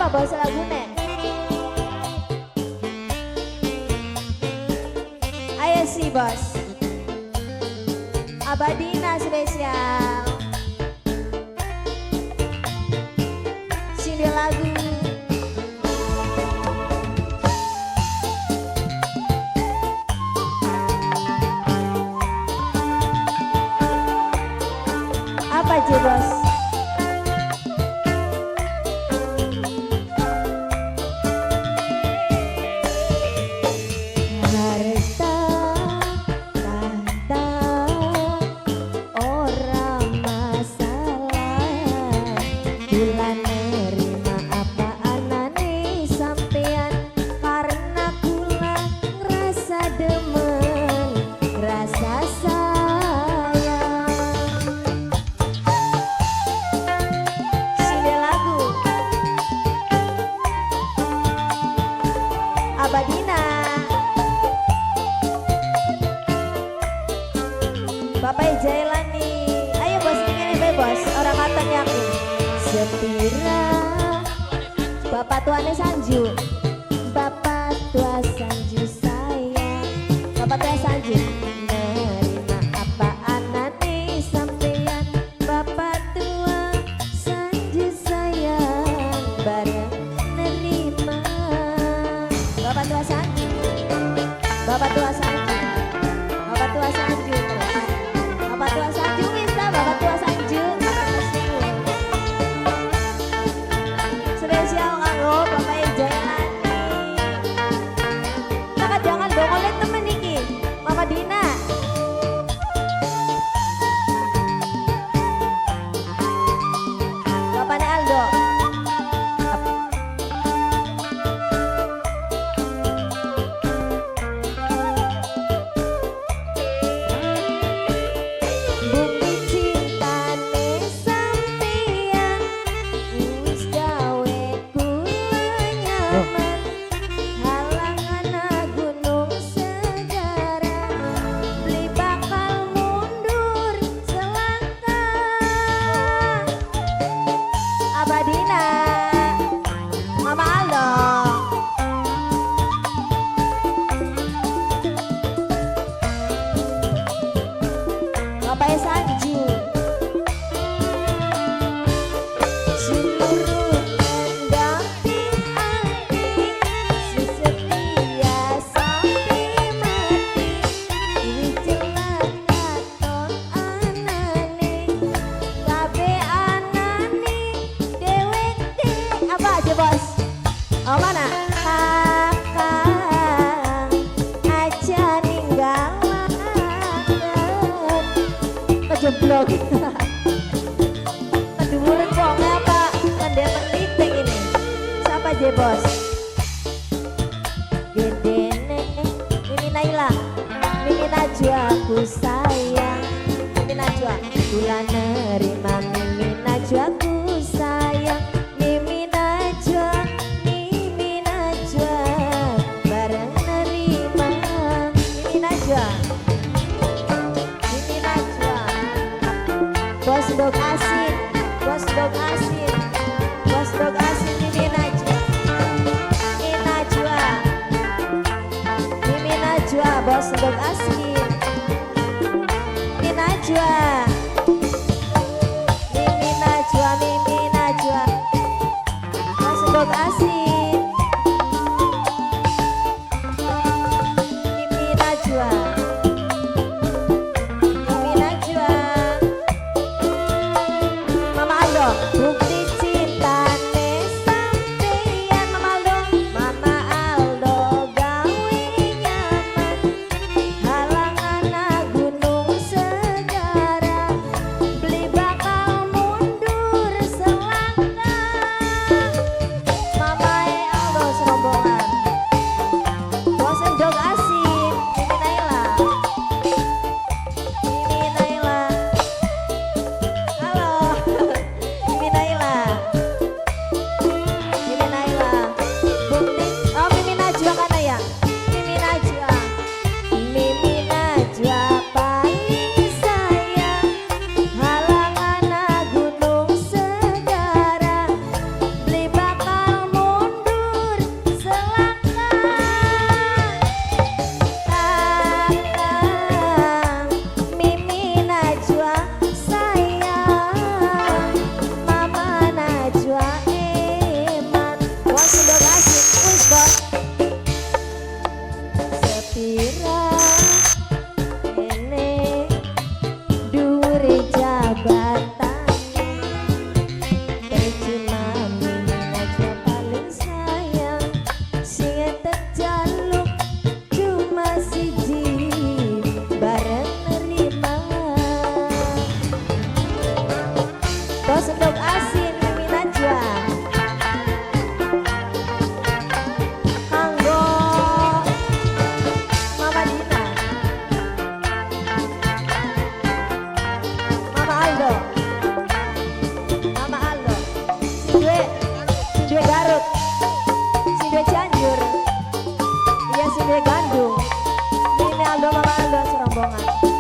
apa bos lagune? Ayo sih bos. Abadina spesial. Sini lagu. Apa aja bos? Abadina, Bapak Jailani, ayo bos ini bos, orang katan yakin. Sepira, Bapak tuane Sanju, Bapak tua Sanju sayang, Bapak tua Sanju. Nerima apa anane sampeyan, Bapak tua Sanju sayang, bareng nerima. Bapak tua Sanju, Bapak tua Sanju, Bapak tua Sanju terus, Bapak tua Sanju bisa, Bapak tua Sanju. Spesial kanggo Bapak Jailani. Maka jangan dongolin temen iki, Mama Dina. Bapaknya Aldo. Abadina, Mama Aldo, Bapak Sanju, seluruh pendamping hati, sesetia sampai mati, wijilan katon anane, kabe anane. Apa aja bos? Oh mana? Kakak aja ninggalakan kejeblok. Keduren wongnya apa? Kendel penting ini. Siapa aja bos? Gedene Mimi Naila, Mimi Najwa aku sayang, Mimi Najwa bulan nerima Mimi Najwa aku sayang. Mimi Najwa, bareng nerima. Mimi Najwa, bos dog asin, bos dog asin, bos dog asin. Mimi Najwa, Mimi Najwa, bos dog asin. Mimi Najwa, Mimi Najwa, bos dog asin. Mimi Najwa, Mama Aldo, bukti cintane sampeyan. Mama Aldo gawe nyaman, halangan gunung segara, beli bakal mundur selangkah. Mama Mie Gandung. Ini Aldo Mama Aldo serombongan.